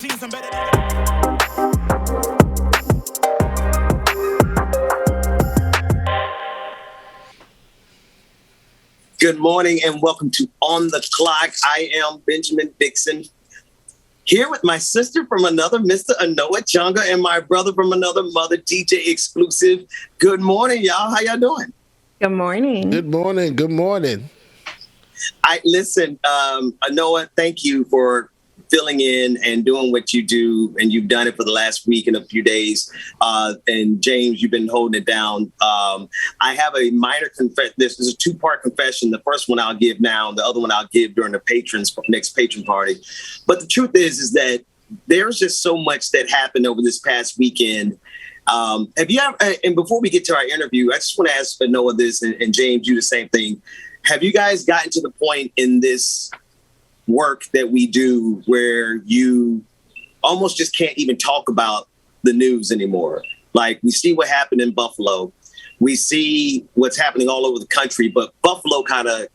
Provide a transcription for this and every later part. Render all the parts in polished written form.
Good morning and welcome to On the Clock. I am Benjamin Dixon, here with my sister from another, Mr. Anoa, Changa, and my brother from another mother, DJ Exclusive. Good morning, y'all. How y'all doing? Good morning. Good morning. Good morning. Anoa, thank you for filling in and doing what you do, and you've done it for the last week and a few days. And James, you've been holding it down. I have a minor confession. This is a two-part confession. The first one I'll give now, the other one I'll give during the next patron party. But the truth is that there's just so much that happened over this past weekend. Have you ever, and before we get to our interview, I just want to ask Anoa this, and James, you the same thing. Have you guys gotten to the point in this work that we do where you almost just can't even talk about the news anymore? Like, we see what happened in Buffalo. We see what's happening all over the country, but Buffalo kind of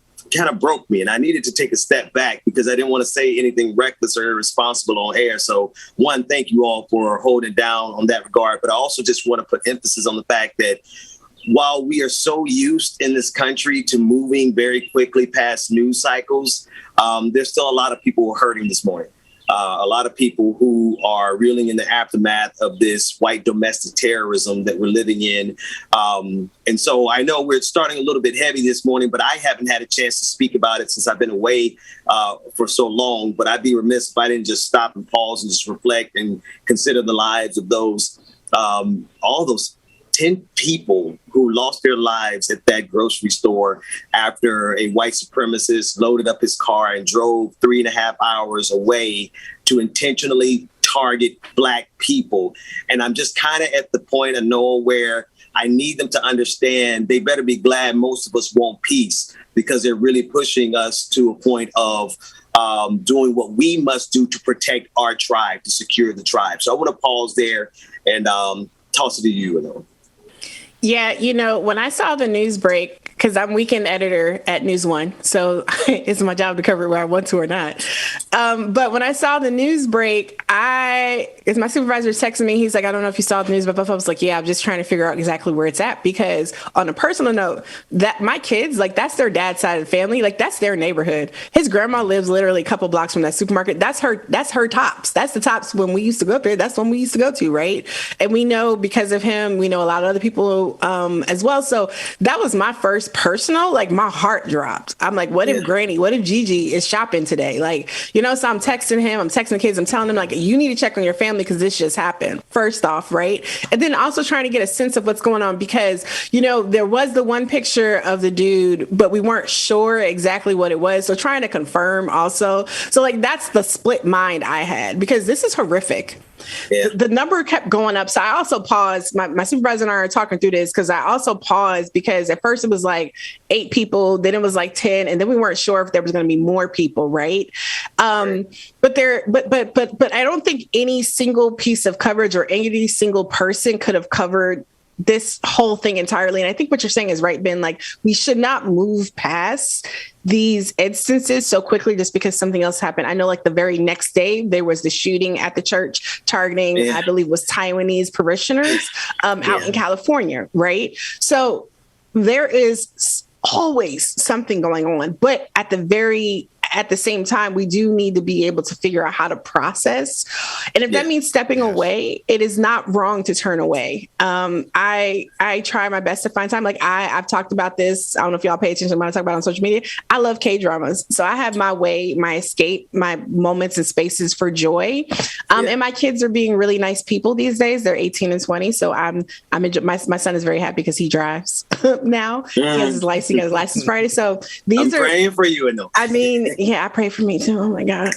broke me, and I needed to take a step back because I didn't want to say anything reckless or irresponsible on air. So one, thank you all for holding down on that regard, but I also just want to put emphasis on the fact that while we are so used in this country to moving very quickly past news cycles, there's still a lot of people who are hurting this morning. A lot of people who are reeling in the aftermath of this white domestic terrorism that we're living in. And so I know we're starting a little bit heavy this morning, but I haven't had a chance to speak about it since I've been away for so long. But I'd be remiss if I didn't just stop and pause and just reflect and consider the lives of those, all those 10 people who lost their lives at that grocery store after a white supremacist loaded up his car and drove 3.5 hours away to intentionally target Black people. And I'm just kind of at the point of Noah where I need them to understand they better be glad most of us want peace, because they're really pushing us to a point of doing what we must do to protect our tribe, to secure the tribe. So I want to pause there and toss it to you, Anoa. Yeah, when I saw the news break, because I'm weekend editor at News One, so it's my job to cover it where I want to or not. But when I saw the news break, as my supervisor texted me, he's like, I don't know if you saw the news, but I was like, yeah, I'm just trying to figure out exactly where it's at. Because on a personal note, that my kids, like, that's their dad's side of the family. Like, that's their neighborhood. His grandma lives literally a couple blocks from that supermarket. That's her Tops. That's the Tops when we used to go up there. That's when we used to go to, right? And we know because of him, we know a lot of other people as well. So that was my first personal, like, my heart dropped. I'm like, what if Gigi is shopping today? Like, so I'm texting him, I'm texting the kids, I'm telling them, like, you need to check on your family because this just happened, first off, right? And then also trying to get a sense of what's going on because, there was the one picture of the dude, but we weren't sure exactly what it was. So trying to confirm also. So, like, that's the split mind I had because this is horrific. Yeah. The number kept going up. So I also paused. My supervisor and I are talking through this because I also paused because at first it was like 8 people, then it was like 10, and then we weren't sure if there was going to be more people, right? But I don't think any single piece of coverage or any single person could have covered this whole thing entirely. And I think what you're saying is right, Ben. Like, we should not move past these instances so quickly just because something else happened. I know, like, the very next day there was the shooting at the church targeting, I believe, was Taiwanese parishioners out in California, right? So there is always something going on, but at the same time, we do need to be able to figure out how to process. And if that means stepping away, it is not wrong to turn away. I try my best to find time. Like, I've talked about this. I don't know if y'all pay attention when I talk about it on social media. I love K-dramas. So I have my way, my escape, my moments and spaces for joy. And my kids are being really nice people these days. They're 18 and 20. So my son is very happy because he drives now. He has his license. He got his license Friday. So I'm praying for you, Anoa. I mean, yeah, I pray for me too. Oh my God.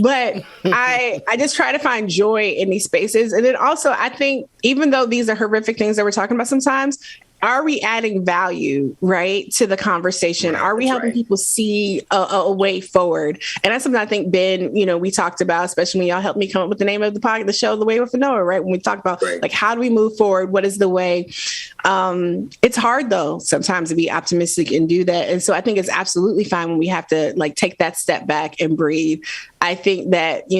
But I just try to find joy in these spaces. And then also, I think, even though these are horrific things that we're talking about sometimes, are we adding value, right, to the conversation? Right, are we helping people see a way forward? And that's something I think, Ben, we talked about, especially when y'all helped me come up with the name of the show, The Way with Anoa, right? When we talked about like, how do we move forward? What is the way? It's hard, though, sometimes to be optimistic and do that. And so I think it's absolutely fine when we have to, like, take that step back and breathe. I think that,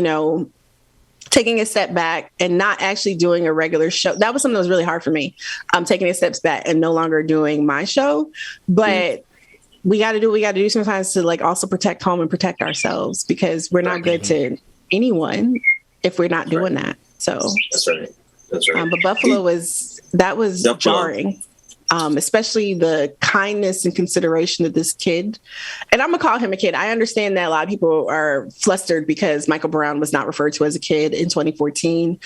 taking a step back and not actually doing a regular show. That was something that was really hard for me. Taking a step back and no longer doing my show. But we got to do what we got to do sometimes to like also protect home and protect ourselves, because we're not good to anyone if we're not doing that. So that's right. But Buffalo was jarring. Especially the kindness and consideration of this kid. And I'm going to call him a kid. I understand that a lot of people are flustered because Michael Brown was not referred to as a kid in 2014.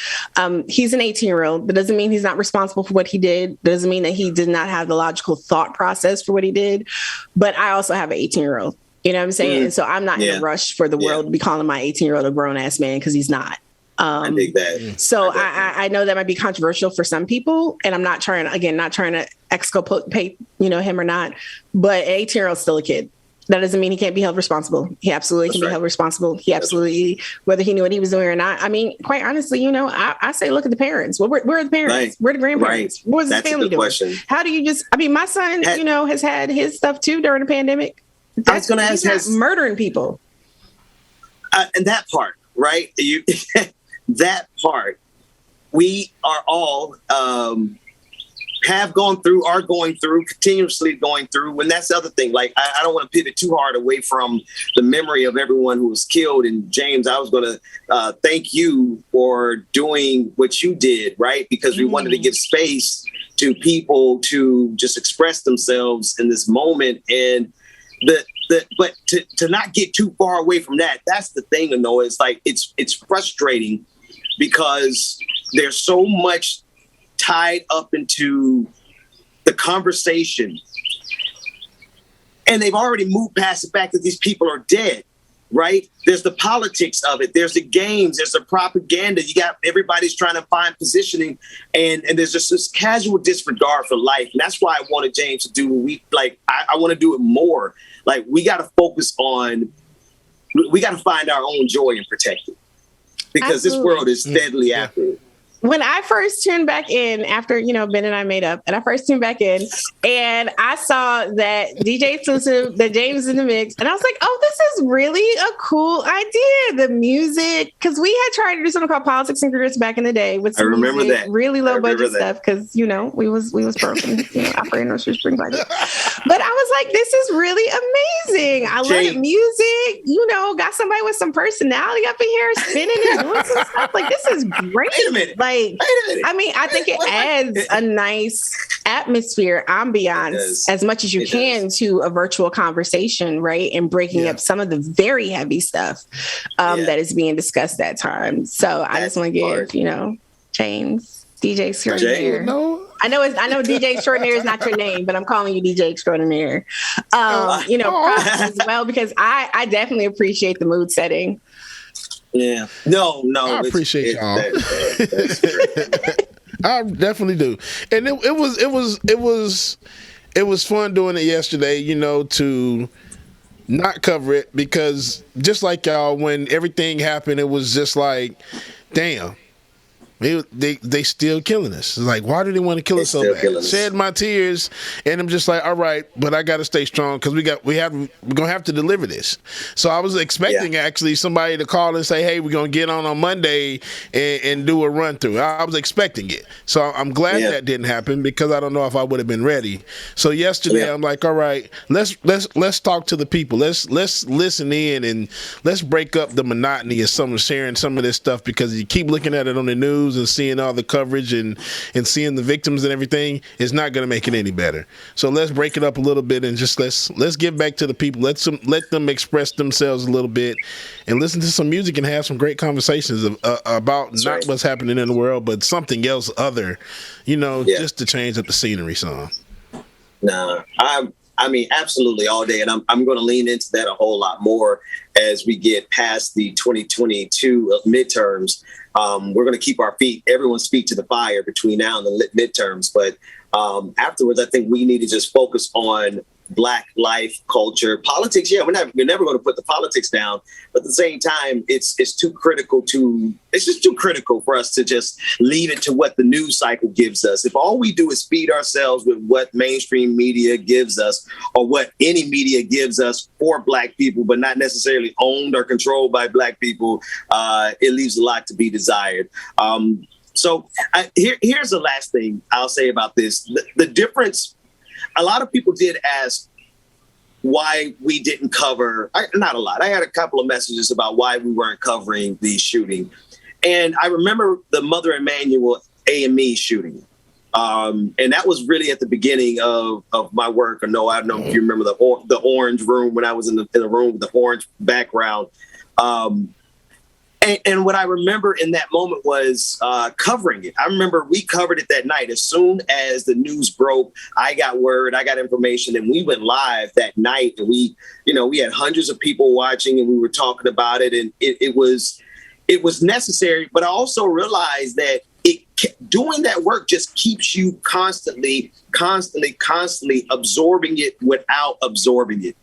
He's an 18-year-old. That doesn't mean he's not responsible for what he did. Doesn't mean that he did not have the logical thought process for what he did. But I also have an 18-year-old. You know what I'm saying? And so I'm not in a rush for the world to be calling my 18-year-old a grown-ass man, because he's not. I dig that. So I know that might be controversial for some people, and I'm not trying to exculpate, him or not, but an 18-year-old is still a kid. That doesn't mean he can't be held responsible. He absolutely can be held responsible. He absolutely, whether he knew what he was doing or not. I mean, quite honestly, I say, look at the parents. Well, where are the parents? Right. Where are the grandparents? Right. What was his family doing? Question. How do you my son, has had his stuff too during the pandemic. I was going to ask, he's not murdering people. And that part, right? That part, we are all have gone through, are going through, continuously going through. And that's the other thing. Like, I don't want to pivot too hard away from the memory of everyone who was killed. And James, I was going to thank you for doing what you did, right? Because we wanted to give space to people to just express themselves in this moment. And but to not get too far away from that, that's the thing, Anoa. It's like, it's frustrating because there's so much tied up into the conversation, and they've already moved past the fact that these people are dead, right? There's the politics of it. There's the games. There's the propaganda. You got everybody's trying to find positioning, and there's just this casual disregard for life. And that's why I wanted James to do what I want to do it more. Like, we got to focus on, we got to find our own joy and protect it. Because This world is steadily after it. When I first tuned back in after, Ben and I made up, and I first tuned back in and I saw that DJ Exclusive, that James is in the mix, and I was like, oh, this is really a cool idea. The music, because we had tried to do something called Politics and Careers back in the day with some music, really low budget stuff, because, we was broken, operating on shoestring budget. But I was like, this is really amazing. I love the music, got somebody with some personality up in here spinning and doing some stuff. Like, this is great. Wait a minute. I mean, I think it adds a nice atmosphere, ambiance, as much as you can to a virtual conversation, right? And breaking up some of the very heavy stuff that is being discussed at times. So I just want to give, James, DJ Extraordinaire. I know DJ Extraordinaire is not your name, but I'm calling you DJ Extraordinaire. Props as well, because I definitely appreciate the mood setting. Yeah. No. I appreciate y'all. I definitely do. And it was fun doing it yesterday, to not cover it, because just like y'all, when everything happened, it was just like, damn. They still killing us. It's like, why do they want to kill us so bad? Shed my tears, and I'm just like, all right, but I got to stay strong, because we're gonna have to deliver this. So I was expecting actually somebody to call and say, hey, we're gonna get on Monday and do a run through. I was expecting it, so I'm glad that didn't happen, because I don't know if I would have been ready. So yesterday I'm like, all right, let's talk to the people. Let's listen in, and let's break up the monotony of sharing some of this stuff, because you keep looking at it on the news and seeing all the coverage and seeing the victims and everything is not going to make it any better. So let's break it up a little bit and just let's give back to the people. Let them express themselves a little bit and listen to some music and have some great conversations about not what's happening in the world, but something else other, just to change up the scenery some. Nah, I mean, absolutely all day. And I'm going to lean into that a whole lot more as we get past the 2022 midterms. We're going to keep everyone's feet to the fire between now and the midterms. But afterwards, I think we need to just focus on Black life, culture, politics. Yeah, we're never going to put the politics down, but at the same time, it's just too critical for us to just leave it to what the news cycle gives us. If all we do is feed ourselves with what mainstream media gives us, or what any media gives us for Black people, but not necessarily owned or controlled by Black people, it leaves a lot to be desired. So here's the last thing I'll say about this. The difference. A lot of people did ask why we didn't cover, not a lot. I had a couple of messages about why we weren't covering the shooting. And I remember the Mother Emanuel AME shooting. And that was really at the beginning of my work. I don't know if you remember the orange room, when I was in the room with the orange background. And what I remember in that moment was covering it. I remember we covered it that night. As soon as the news broke, I got word, I got information, and we went live that night. And we had hundreds of people watching, and we were talking about it. And it was necessary. But I also realized that doing that work just keeps you constantly absorbing it without absorbing it.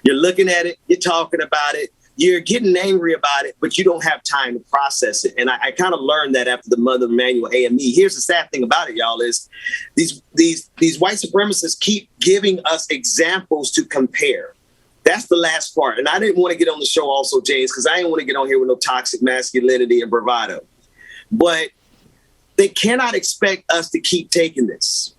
You're looking at it, you're talking about it, you're getting angry about it, but you don't have time to process it. And I kind of learned that after the Mother Emanuel AME. Here's the sad thing about it, y'all, is these white supremacists keep giving us examples to compare. That's the last part. And I didn't want to get on the show also, James, because I didn't want to get on here with no toxic masculinity and bravado. But they cannot expect us to keep taking this.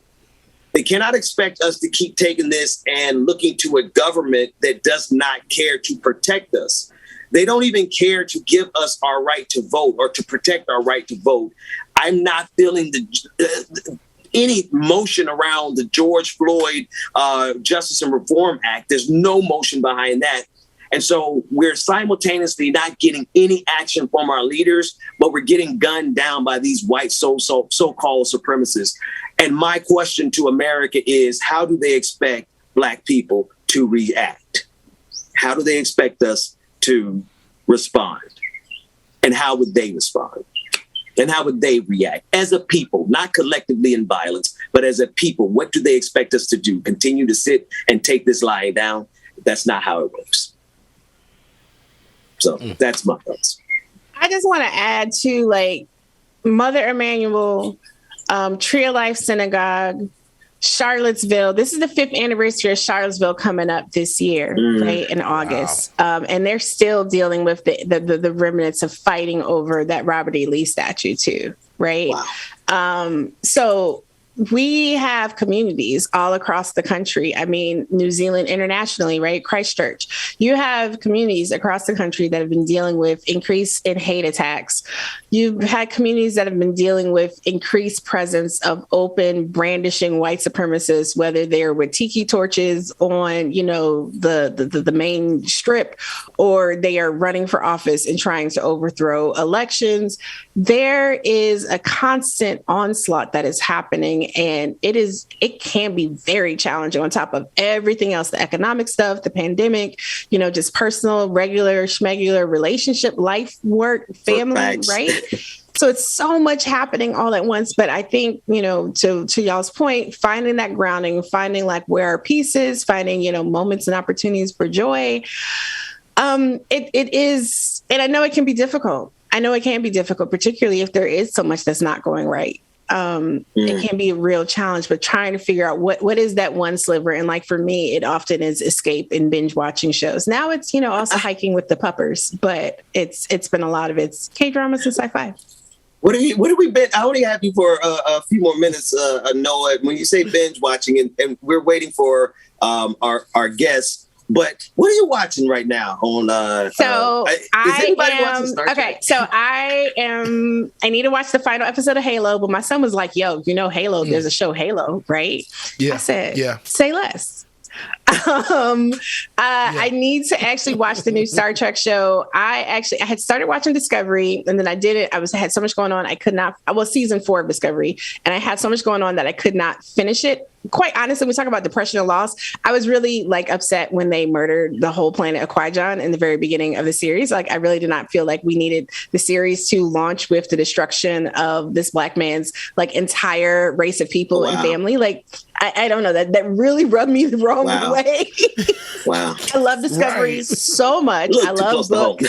They cannot expect us to keep taking this and looking to a government that does not care to protect us. They don't even care to give us our right to vote or to protect our right to vote. I'm not feeling any motion around the George Floyd Justice and Reform Act. There's no motion behind that. And so we're simultaneously not getting any action from our leaders, but we're getting gunned down by these white so-called supremacists. And my question to America is, how do they expect Black people to react? How do they expect us to respond? And how would they respond? And how would they react as a people, not collectively in violence, but as a people? What do they expect us to do? Continue to sit and take this lying down? That's not how it works. So that's my thoughts. I just want to add to, like, Mother Emanuel, Tree of Life Synagogue, Charlottesville. This is the 5th anniversary of Charlottesville coming up this year, right, in August. Wow. And they're still dealing with the remnants of fighting over that Robert E. Lee statue too, right? Wow. So we have communities all across the country. I mean, New Zealand internationally, right? Christchurch. You have communities across the country that have been dealing with increase in hate attacks. You've had communities that have been dealing with increased presence of open brandishing white supremacists, whether they're with tiki torches on, the main strip, or they are running for office and trying to overthrow elections. There is a constant onslaught that is happening. And it can be very challenging on top of everything else, the economic stuff, the pandemic, just personal, regular, schmegular relationship, life, work, family, right? So it's so much happening all at once. But I think, to y'all's point, finding that grounding, finding like where our peace is, finding, moments and opportunities for joy. It is, and I know it can be difficult. Particularly if there is so much that's not going right. It can be a real challenge, but trying to figure out what is that one sliver. And like for me, it often is escape and binge watching shows. Now it's, also hiking with the puppers, but it's been a lot of it's K-drama since sci-fi. What have we been? I only have you for a few more minutes, Anoa. When you say binge watching, and we're waiting for our guests. But what are you watching right now on? I need to watch the final episode of Halo, but my son was like, "Yo, Halo? There's a show Halo, right?" Yeah. I said, "Yeah, say less." I need to actually watch the new Star Trek show. I had started watching Discovery, and then I did it. I had so much going on. I could not. Season 4 of Discovery, and I had so much going on that I could not finish it. Quite honestly, when we talk about depression and loss, I was really upset when they murdered the whole planet of Qui-Gon in the very beginning of the series. I really did not feel like we needed the series to launch with the destruction of this Black man's entire race of people and family. I don't know, that really rubbed me the wrong way. Like, wow. I love Discovery so much. I love Book.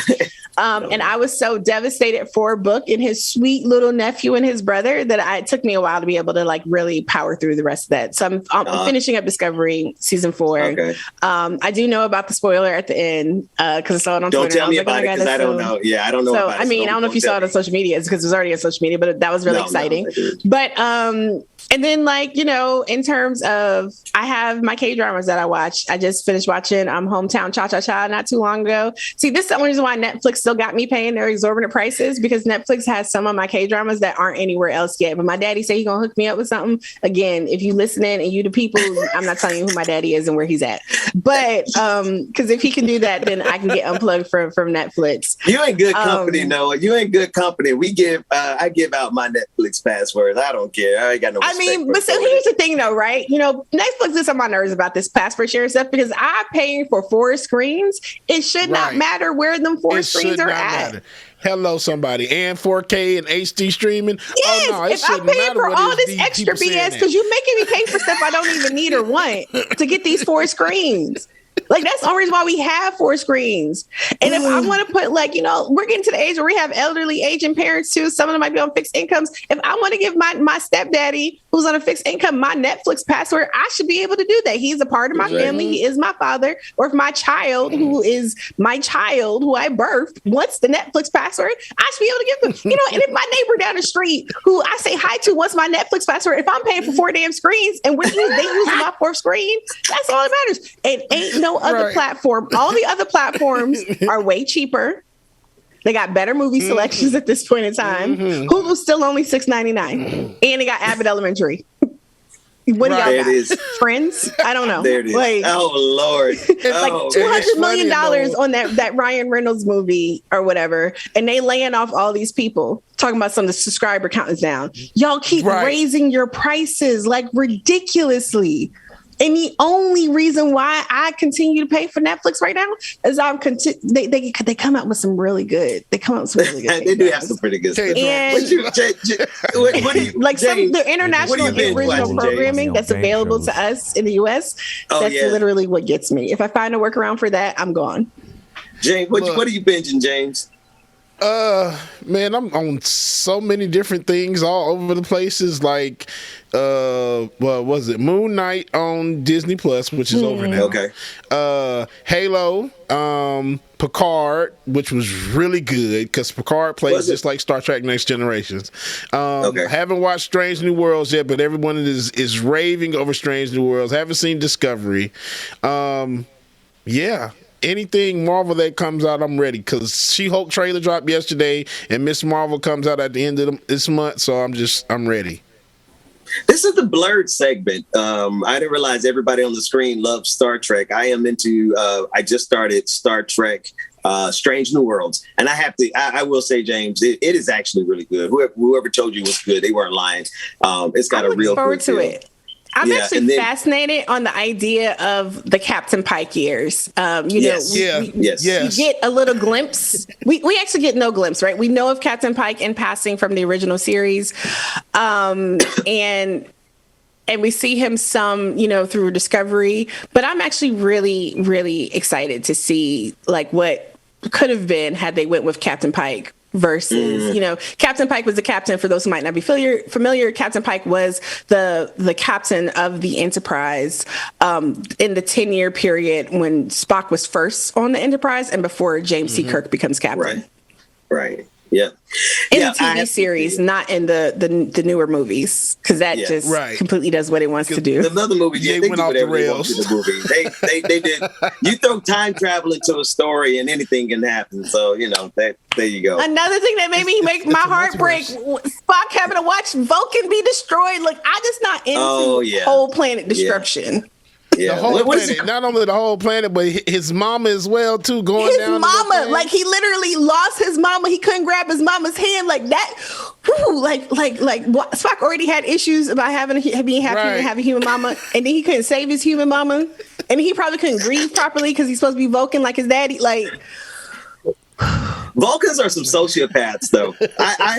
And I was so devastated for Book and his sweet little nephew and his brother that it took me a while to be able to like really power through the rest of that. So I'm finishing up Discovery season 4. Okay. I do know about the spoiler at the end because I saw it on Don't Twitter. tell me about it because I don't know. Yeah, I don't know. So about I mean, I don't know if you saw it on social media. It's because it was already on social media, but that was really exciting. But and then, like, you know, in terms of, I have my K-dramas that I watch. I just finished watching Hometown Cha-Cha-Cha not too long ago. See, this is the only reason why Netflix still got me paying their exorbitant prices, because Netflix has some of my K-dramas that aren't anywhere else yet. But my daddy said he's going to hook me up with something. Again, if you listening and you the people, I'm not telling you who my daddy is and where he's at. But because if he can do that, then I can get unplugged from Netflix. You ain't good company, Noah. You ain't good company. I give out my Netflix passwords. I don't care. I ain't got no but so here's the thing though, right? You know, Netflix is on my nerves about this password sharing stuff because I'm paying for 4 screens. It should not matter where them 4 screens are at. Matter. Hello, somebody. And 4K and HD streaming. Yes, oh, no, if I'm paying for all this extra BS because you're making me pay for stuff I don't even need or want to get these 4 screens. Like, that's the only reason why we have 4 screens. And if I want to put, like, you know, we're getting to the age where we have elderly aging parents too. Some of them might be on fixed incomes. If I want to give my stepdaddy who's on a fixed income my Netflix password, I should be able to do that. He's a part of my family. He is my father. Or if my child, who is my child, who I birthed, wants the Netflix password, I should be able to give them, you know. And if my neighbor down the street who I say hi to wants my Netflix password, if I'm paying for 4 damn screens and they using my 4th screen, that's all that matters. And ain't no other platform. All the other platforms are way cheaper. They got better movie selections at this point in time. Hulu's still only $6.99, and they got Abbott Elementary. What do y'all got? Friends? I don't know. There it is. Like, oh Lord, it's like $200 million on that Ryan Reynolds movie or whatever, and they laying off all these people. Talking about some of the subscriber count is down. Y'all keep raising your prices like ridiculously. And the only reason why I continue to pay for Netflix right now is they come out with some really good. They come out with some really good. They do have some pretty good stuff. And what do you like? Some of the international and original programming that's available to us in the U.S. That's literally what gets me. If I find a workaround for that, I'm gone. James, what are you binging, James? Man, I'm on so many different things all over the places. Like, what was it? Moon Knight on Disney Plus, which is over now. Okay. Halo, Picard, which was really good because Picard plays just like Star Trek Next Generations. Haven't watched Strange New Worlds yet, but everyone is raving over Strange New Worlds. Haven't seen Discovery. Yeah. Anything Marvel that comes out, I'm ready, because She-Hulk trailer dropped yesterday and Miss Marvel comes out at the end of this month, so I'm ready. This is the blurred segment. I didn't realize everybody on the screen loves Star Trek. I am into, I just started Star Trek Strange New Worlds. And I will say, James, it is actually really good. Whoever told you it was good, they weren't lying. It's got a real forward to it. I'm actually fascinated on the idea of the Captain Pike years. We get a little glimpse. We actually get no glimpse, right? We know of Captain Pike in passing from the original series. And we see him some, through Discovery. But I'm actually really, really excited to see like what could have been had they went with Captain Pike. Versus, Captain Pike was the captain. For those who might not be familiar, Captain Pike was the captain of the Enterprise in the 10-year period when Spock was first on the Enterprise and before James C. Kirk becomes captain. Right. Yeah. In the TV series, not in the newer movies, because that completely does what it wants to do. The other movies, they went off the rails. The movie. They did. You throw time travel into a story, and anything can happen. So there you go. Another thing that made me make my heart break: Spock having to watch Vulcan be destroyed. Like, I just not into whole planet destruction. Yeah. The whole planet, not only the whole planet, but his mama as well too. Going down. His mama, like he literally lost his mama. He couldn't grab his mama's hand like that. Whew, like Spock already had issues about having a human mama, and then he couldn't save his human mama, and he probably couldn't grieve properly because he's supposed to be Vulcan like his daddy. Like, Vulcans are some sociopaths, though. I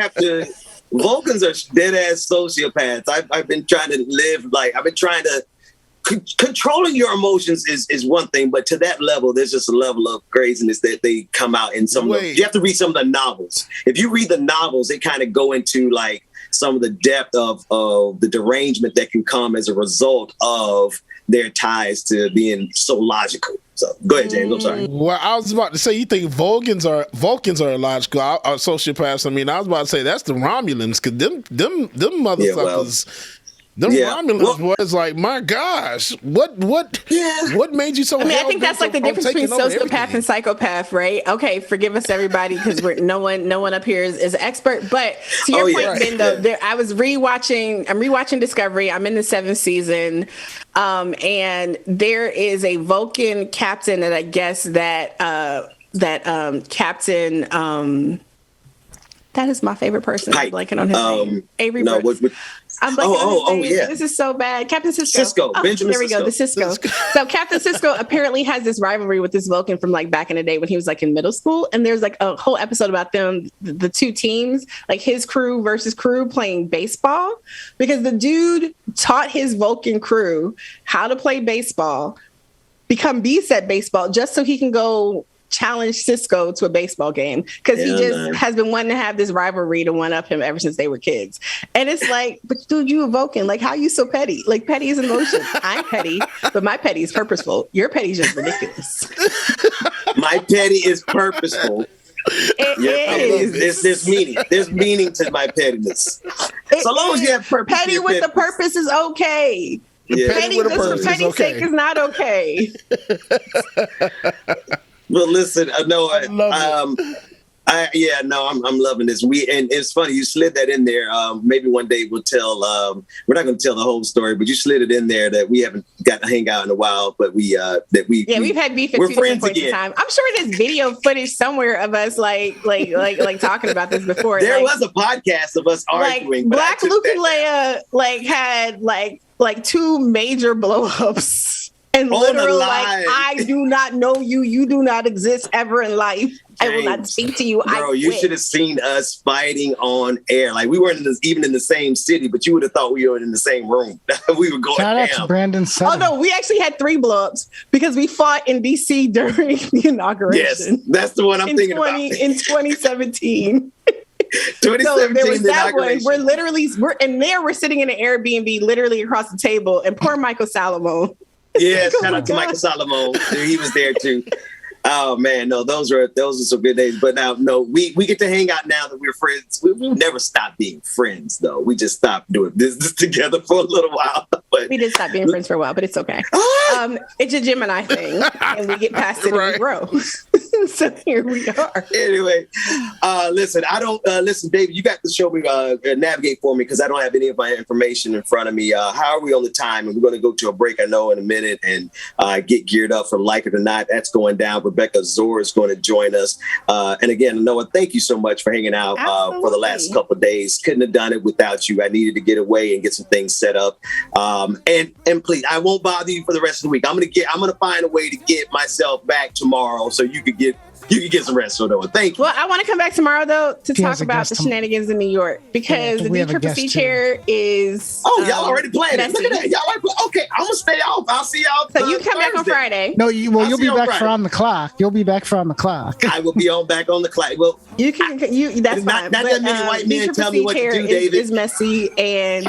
have to. Vulcans are dead ass sociopaths. I've been trying to live like I've been trying to controlling your emotions is one thing, but to that level, there's just a level of craziness that they come out in some of the, you have to read some of the novels. If you read the novels, they kind of go into like some of the depth of the derangement that can come as a result of their ties to being so logical. So go ahead, James. I'm sorry. Well, I was about to say, you think Vulcans are illogical, or sociopaths? I mean, I was about to say that's the Romulans, because them motherfuckers. Romulans was like, my gosh, what made you so? I mean, I think that's like the difference between sociopath and psychopath, right? Okay, forgive us, everybody, because no one up here is an expert. But to your point, Ben, though, I was rewatching. I'm rewatching Discovery. I'm in the 7th season, and there is a Vulcan captain that I guess that Captain. That is my favorite person. I'm blanking on his name. Avery. No, I'm blanking on his name. Yeah. This is so bad. Captain Cisco. Benjamin there we go. The Cisco. So Captain Cisco apparently has this rivalry with this Vulcan from like back in the day when he was like in middle school. And there's like a whole episode about them, the two teams, like his crew versus crew playing baseball, because the dude taught his Vulcan crew how to play baseball, become beasts at baseball, just so he can go challenge Cisco to a baseball game, because he just has been wanting to have this rivalry to one up him ever since they were kids. And it's like, but dude, you a Vulcan. Like, how you so petty? Like, petty is emotion. I'm petty, but my petty is purposeful. Your petty is just ridiculous. My petty is purposeful. It is. There's meaning. There's meaning to my pettiness. So long as you have purpose. Petty with the purpose is okay. Petty with for petty's sake is not okay. Well, listen, Anoa, I'm loving this. And it's funny, you slid that in there. Maybe one day we'll tell, we're not going to tell the whole story, but you slid it in there that we haven't got to hang out in a while, but we've had beef at 2 different points in time. I'm sure there's video footage somewhere of us like talking about this before. There was a podcast of us arguing. Black Luke and Leia had 2 major blow-ups. And literal, I do not know you. You do not exist ever in life. James, I will not speak to you. Bro, you should have seen us fighting on air. Like, we weren't even in the same city, but you would have thought we were in the same room. We were going Shout down. out to Brandon Sutton. Oh, no, we actually had 3 blow-ups because we fought in D.C. during the inauguration. Yes, that's the one I'm thinking about. In 2017. 2017, so there was that one. We're sitting in an Airbnb literally across the table, and poor Michael Salomon. Yeah, shout out to Michael Salomon. He was there too. Oh man, no, those are some good days. But now, no, we get to hang out now that we're friends. We never stopped being friends, though. We just stopped doing business together for a little while. But we did stop being friends for a while, but it's okay. It's a Gemini thing, and we get past it and we grow. So here we are. Anyway, listen, David, you got to show me, navigate for me, because I don't have any of my information in front of me. How are we on the time? And we're going to go to a break, I know, in a minute, and get geared up for Like It or Not. That's going down. Rebecca Zor is going to join us. And again, Noah, thank you so much for hanging out for the last couple of days. Couldn't have done it without you. I needed to get away and get some things set up. And please, I won't bother you for the rest of the week. I'm gonna find a way to get myself back tomorrow so you could get some rest. So Noah, thank you. Well, I want to come back tomorrow though to talk about the shenanigans in New York, because the D.C.C. chair is. Oh, y'all already planned it. Look at that. Y'all already okay, I'm gonna stay off. I'll see y'all. So you come back on Friday. No, you'll be back for On the Clock. You'll be back for On the Clock. I will be back on the clock. Well, you can. That's fine. Not that many white men tell me what to do, David. Is messy, and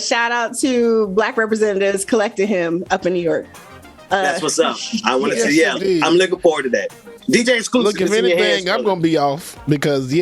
shout out to Black representatives collecting him up in New York. That's what's up. I want to see. Yeah, indeed. I'm looking forward to that. DJ Exclusive. Look, if anything, I'm going to be off because,